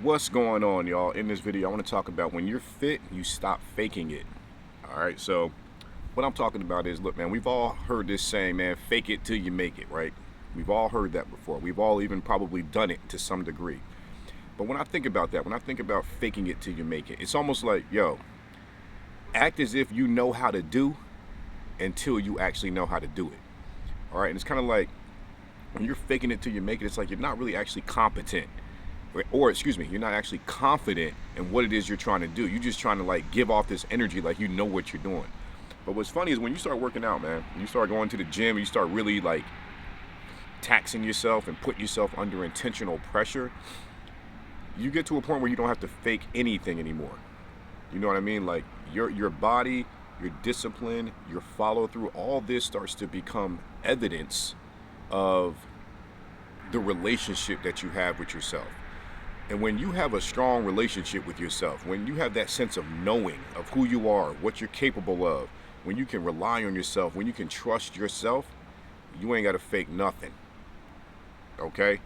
What's going on, y'all? In this video, I want to talk about when you're fit, you stop faking it. All right, so what I'm talking about is, look, man, we've all heard this saying, man, fake it till you make it, right? We've all heard that before. We've all even probably done it to some degree. But when I think about that, when I think about faking it till you make it, it's almost like, yo, act as if you know how to do until you actually know how to do it. All right, and it's kind of like when you're faking it till you make it, it's like you're not really actually competent. Or excuse me, you're not actually confident in what it is you're trying to do. You're just trying to like give off this energy like you know what you're doing. But what's funny is when you start working out, man, you start going to the gym, you start really like taxing yourself and put yourself under intentional pressure, you get to a point where you don't have to fake anything anymore. You know what I mean? Like your body, your discipline, your follow through, all this starts to become evidence of the relationship that you have with yourself. And when you have a strong relationship with yourself, when you have that sense of knowing of who you are, what you're capable of, when you can rely on yourself, when you can trust yourself, you ain't got to fake nothing. Okay?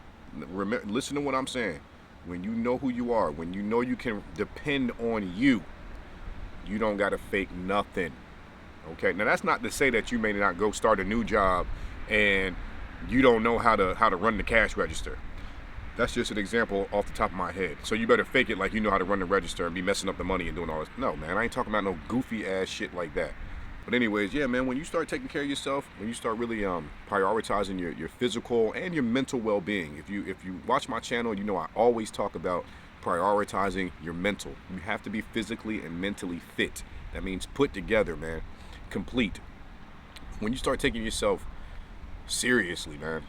Remember, listen to what I'm saying. When you know who you are, when you know you can depend on you, you don't got to fake nothing. Okay? Now that's not to say that you may not go start a new job and you don't know how to run the cash register. That's just an example off the top of my head. So you better fake it like you know how to run the register and be messing up the money and doing all this. No, man, I ain't talking about no goofy ass shit like that. But anyways, yeah, man, when you start taking care of yourself, when you start really prioritizing your physical and your mental well-being. If you watch my channel, you know I always talk about prioritizing your mental. You have to be physically and mentally fit. That means put together, man, complete. When you start taking yourself seriously, man,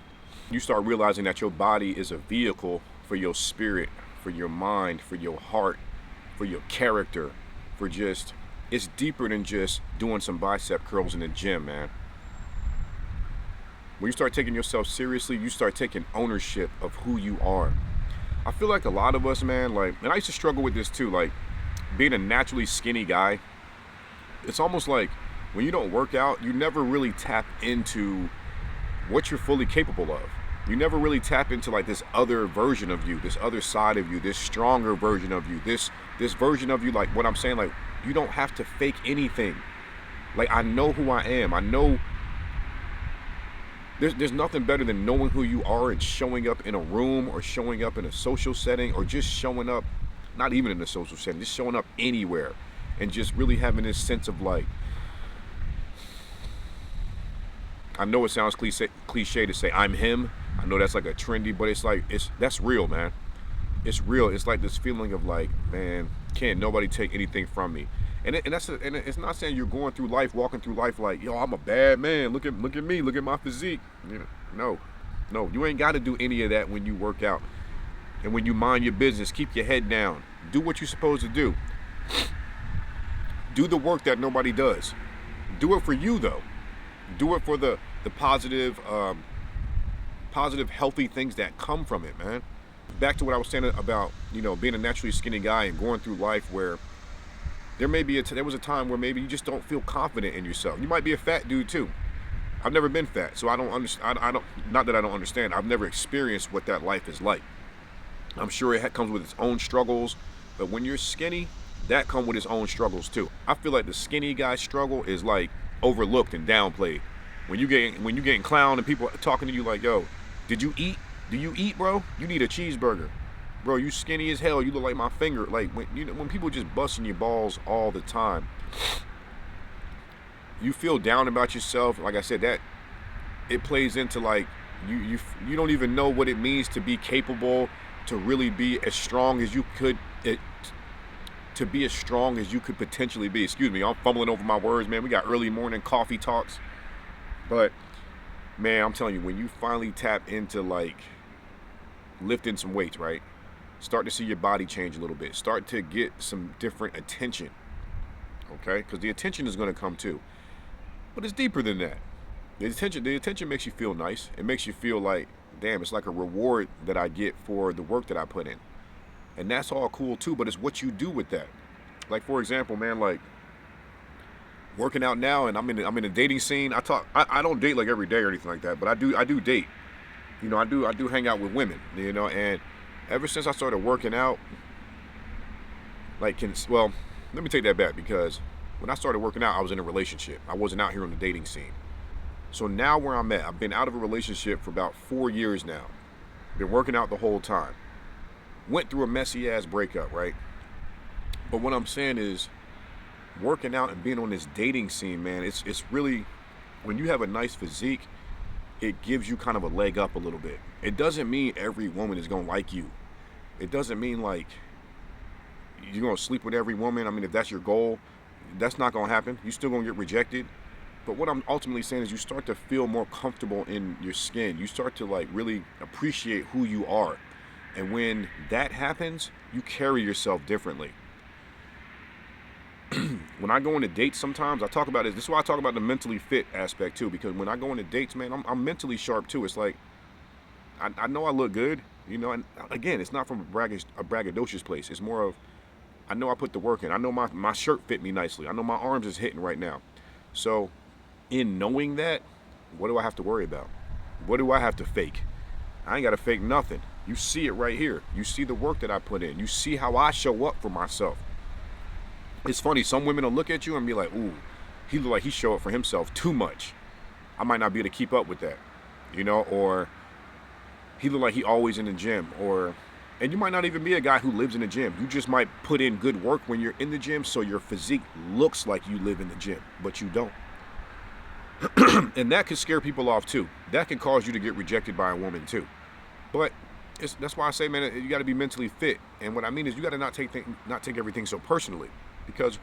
you start realizing that your body is a vehicle for your spirit, for your mind, for your heart, for your character, for just, it's deeper than just doing some bicep curls in the gym, man. When you start taking yourself seriously, you start taking ownership of who you are. I feel like a lot of us, man, like, and I used to struggle with this too, like being a naturally skinny guy, it's almost like when you don't work out, you never really tap into what you're fully capable of. You never really tap into like this other version of you, this other side of you, this stronger version of you, this version of you, like what I'm saying, like you don't have to fake anything. Like I know who I am. I know there's nothing better than knowing who you are and showing up in a room or showing up in a social setting or just showing up, not even in a social setting, just showing up anywhere and just really having this sense of like, I know it sounds cliche to say I'm him. I know that's like a trendy, but it's like that's real, man. It's real. It's like this feeling of like, man, can't nobody take anything from me. And it's not saying you're going through life, walking through life like, yo, I'm a bad man. Look at me. Look at my physique. You know, no, you ain't got to do any of that when you work out and when you mind your business. Keep your head down. Do what you're supposed to do. Do the work that nobody does. Do it for you though. Do it for the positive, healthy things that come from it, man. Back to what I was saying about, being a naturally skinny guy and going through life where there was a time where maybe you just don't feel confident in yourself. You might be a fat dude too. I've never been fat, so I don't understand. Not that I don't understand. I've never experienced what that life is like. I'm sure it comes with its own struggles, but when you're skinny, that comes with its own struggles too. I feel like the skinny guy struggle is like overlooked and downplayed. When you getting clowned and people talking to you like, yo, did you eat? Do you eat, bro? You need a cheeseburger. Bro, you skinny as hell. You look like my finger. Like when people just busting your balls all the time, you feel down about yourself. Like I said, that it plays into like you don't even know what it means to be capable, to really be as strong as you could. To be as strong as you could potentially be. Excuse me, I'm fumbling over my words, man. We got early morning coffee talks. But, man, I'm telling you, when you finally tap into, like, lifting some weights, right? Start to see your body change a little bit. Start to get some different attention, okay? Because the attention is going to come, too. But it's deeper than that. The attention makes you feel nice. It makes you feel like, damn, it's like a reward that I get for the work that I put in. And that's all cool, too, but it's what you do with that. Like, for example, man, like, working out now, and I'm in a dating scene. I don't date like every day or anything like that, but I do date. I do hang out with women, and Ever since I started working out, well, let me take that back, because when I started working out, I was in a relationship. I wasn't out here on the dating scene. So now where I'm at, I've been out of a relationship for about 4 years now. Been working out the whole time. Went through a messy ass breakup, right? But what I'm saying is, working out and being on this dating scene, man, it's really, when you have a nice physique, it gives you kind of a leg up a little bit. It doesn't mean every woman is gonna like you. It doesn't mean like you're gonna sleep with every woman. I mean, if that's your goal, that's not gonna happen. You're still gonna get rejected. But what I'm ultimately saying is, you start to feel more comfortable in your skin. You start to like really appreciate who you are. And when that happens, you carry yourself differently. When I go into dates, sometimes I talk about this is why I talk about the mentally fit aspect too, because when I go into dates, man, I'm mentally sharp too. It's like, I know I look good, you know, and again, it's not from a braggadocious place. It's more of, I know I put the work in. I know my shirt fit me nicely. I know my arms is hitting right now. So in knowing that, what do I have to worry about? What do I have to fake? I ain't got to fake nothing. You see it right here. You see the work that I put in. You see how I show up for myself. It's funny, some women will look at you and be like, ooh, he look like he show up for himself too much. I might not be able to keep up with that, you know, or he look like he always in the gym, and you might not even be a guy who lives in the gym. You just might put in good work when you're in the gym, so your physique looks like you live in the gym, but you don't. And that can scare people off too. That can cause you to get rejected by a woman too. But that's why I say, man, you got to be mentally fit. And what I mean is, you got to not take everything so personally, because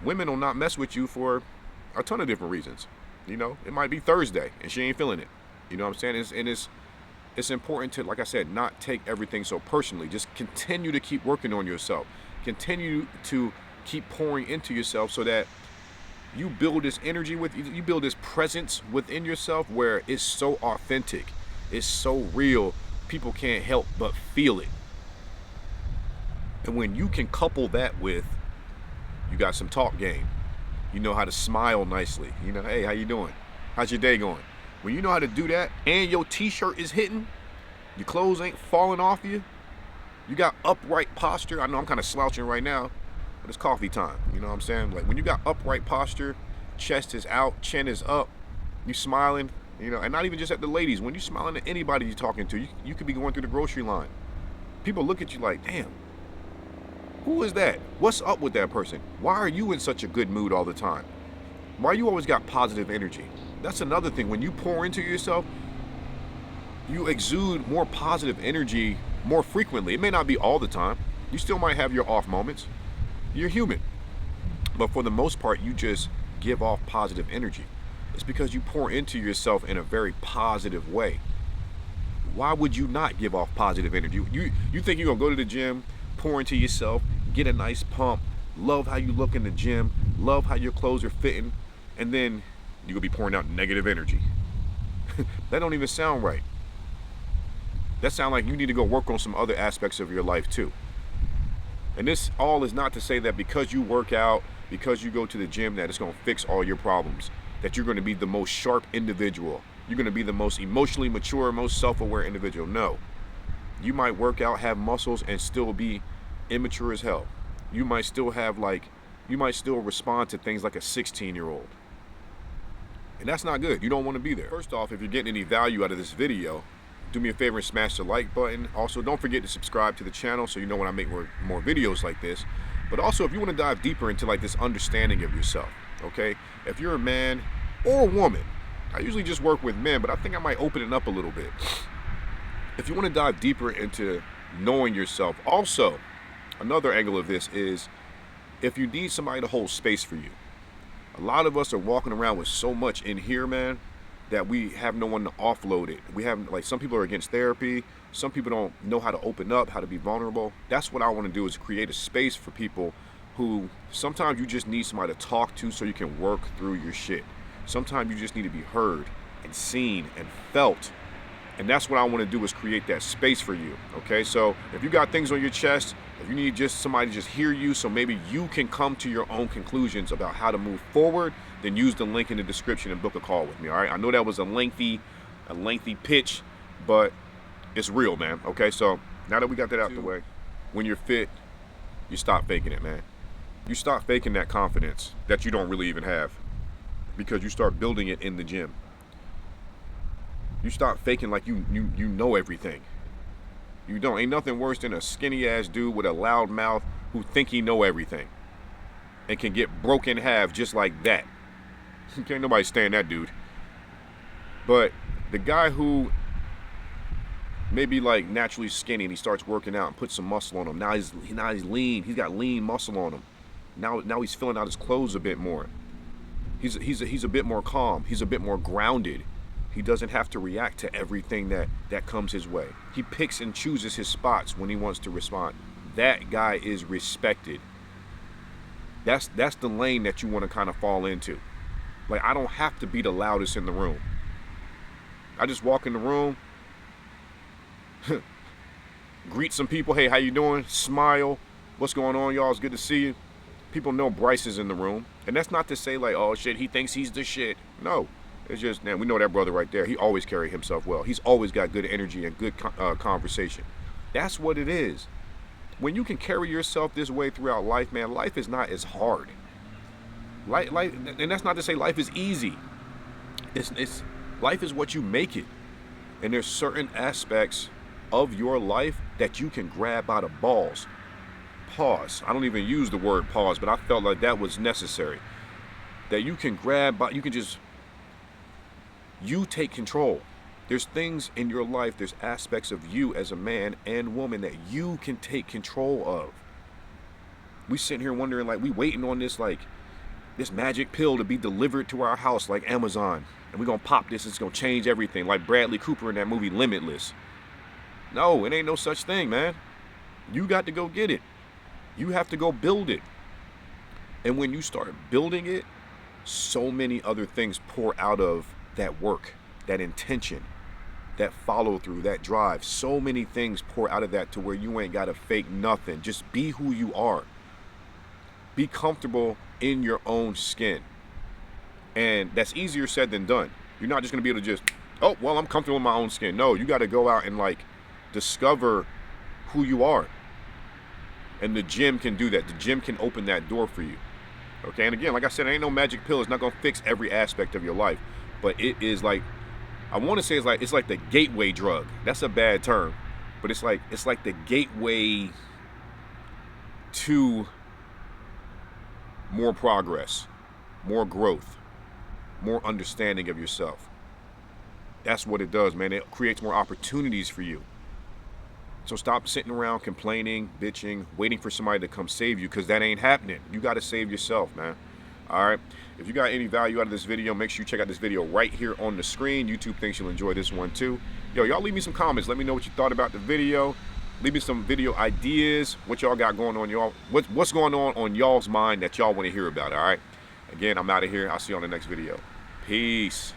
women will not mess with you for a ton of different reasons. You know, it might be Thursday and she ain't feeling it. You know what I'm saying? It's important to, like I said, not take everything so personally. Just continue to keep working on yourself. Continue to keep pouring into yourself, so that you build this energy you build this presence within yourself where it's so authentic, it's so real, people can't help but feel it. And when you can couple that with, you got some talk game, you know how to smile nicely, you know, hey, how you doing? How's your day going? When you know how to do that, and your t-shirt is hitting, your clothes ain't falling off you, you got upright posture. I know I'm kind of slouching right now, but it's coffee time. You know what I'm saying? Like, when you got upright posture, chest is out, chin is up, you smiling, you know, and not even just at the ladies. When you smiling at anybody you're talking to, you could be going through the grocery line. People look at you like, damn, who is that? What's up with that person? Why are you in such a good mood all the time? Why you always got positive energy? That's another thing. When you pour into yourself, you exude more positive energy more frequently. It may not be all the time. You still might have your off moments. You're human. But for the most part, you just give off positive energy. It's because you pour into yourself in a very positive way. Why would you not give off positive energy? You think you're going to go to the gym, pour into yourself, get a nice pump, love how you look in the gym, love how your clothes are fitting, and then you're going to be pouring out negative energy. That don't even sound right. That sounds like you need to go work on some other aspects of your life too. And this all is not to say that because you work out, because you go to the gym, that it's going to fix all your problems, that you're going to be the most sharp individual. You're going to be the most emotionally mature, most self-aware individual. No. You might work out, have muscles, and still be immature as hell. You might still respond to things like a 16-year-old. And that's not good. You don't want to be there. First off, if you're getting any value out of this video, do me a favor and smash the like button. Also, don't forget to subscribe to the channel so you know when I make more videos like this. But also, if you want to dive deeper into like this understanding of yourself, okay? If you're a man or a woman, I usually just work with men, but I think I might open it up a little bit. If you want to dive deeper into knowing yourself, also, another angle of this is if you need somebody to hold space for you. A lot of us are walking around with so much in here, man, that we have no one to offload it. We have, like, some people are against therapy. Some people don't know how to open up, how to be vulnerable. That's what I want to do, is create a space for people who sometimes you just need somebody to talk to so you can work through your shit. Sometimes you just need to be heard and seen and felt. And that's what I want to do, is create that space for you, okay? So if you got things on your chest, if you need just somebody to just hear you so maybe you can come to your own conclusions about how to move forward, then use the link in the description and book a call with me, all right? I know that was a lengthy pitch, but it's real, man, okay? So Now that we got that out the way, when you're fit, you stop faking it, man. You stop faking that confidence that you don't really even have, because you start building it in the gym. You stop faking like you know everything. You don't. Ain't nothing worse than a skinny ass dude with a loud mouth who think he know everything and can get broke in half just like that. Can't nobody stand that dude. But the guy who maybe like naturally skinny and he starts working out and puts some muscle on him. Now he's lean. He's got lean muscle on him. Now he's filling out his clothes a bit more. He's a bit more calm. He's a bit more grounded. He doesn't have to react to everything that comes his way. He picks and chooses his spots when he wants to respond. That guy is respected. That's the lane that you want to kind of fall into. Like, I don't have to be the loudest in the room. I just walk in the room, greet some people. Hey, how you doing? Smile. What's going on, y'all? It's good to see you. People know Bryce is in the room. And that's not to say like, oh shit, he thinks he's the shit. No. It's just, man, we know that brother right there. He always carry himself well. He's always got good energy and good conversation. That's what it is. When you can carry yourself this way throughout life, man, life is not as hard. Life, and that's not to say life is easy. It's life is what you make it. And there's certain aspects of your life that you can grab out of balls. Pause. I don't even use the word pause, but I felt like that was necessary. That you can grab, you can just, you take control. There's things in your life, there's aspects of you as a man and woman that you can take control of. We sitting here wondering, like, we waiting on this, like, this magic pill to be delivered to our house like Amazon. And we're going to pop this, it's going to change everything. Like Bradley Cooper in that movie Limitless. No, it ain't no such thing, man. You got to go get it. You have to go build it. And when you start building it, so many other things pour out of that work, that intention, that follow through, that drive. So many things pour out of that to where you ain't got to fake nothing. Just be who you are. Be comfortable in your own skin. And that's easier said than done. You're not just going to be able to just, oh, well, I'm comfortable in my own skin. No, you got to go out and like discover who you are. And the gym can do that. The gym can open that door for you. Okay, and again, like I said, ain't no magic pill. It's not going to fix every aspect of your life. But it is like, I want to say it's like the gateway drug. That's a bad term. But it's like the gateway to more progress, more growth, more understanding of yourself. That's what it does, man. It creates more opportunities for you. So stop sitting around complaining, bitching, waiting for somebody to come save you, because that ain't happening. You got to save yourself, man. All right. If you got any value out of this video, make sure you check out this video right here on the screen. YouTube thinks you'll enjoy this one too. Yo, y'all leave me some comments. Let me know what you thought about the video. Leave me some video ideas. What y'all got going on, y'all? What's going on y'all's mind that y'all want to hear about? All right. Again, I'm out of here. I'll see you on the next video. Peace.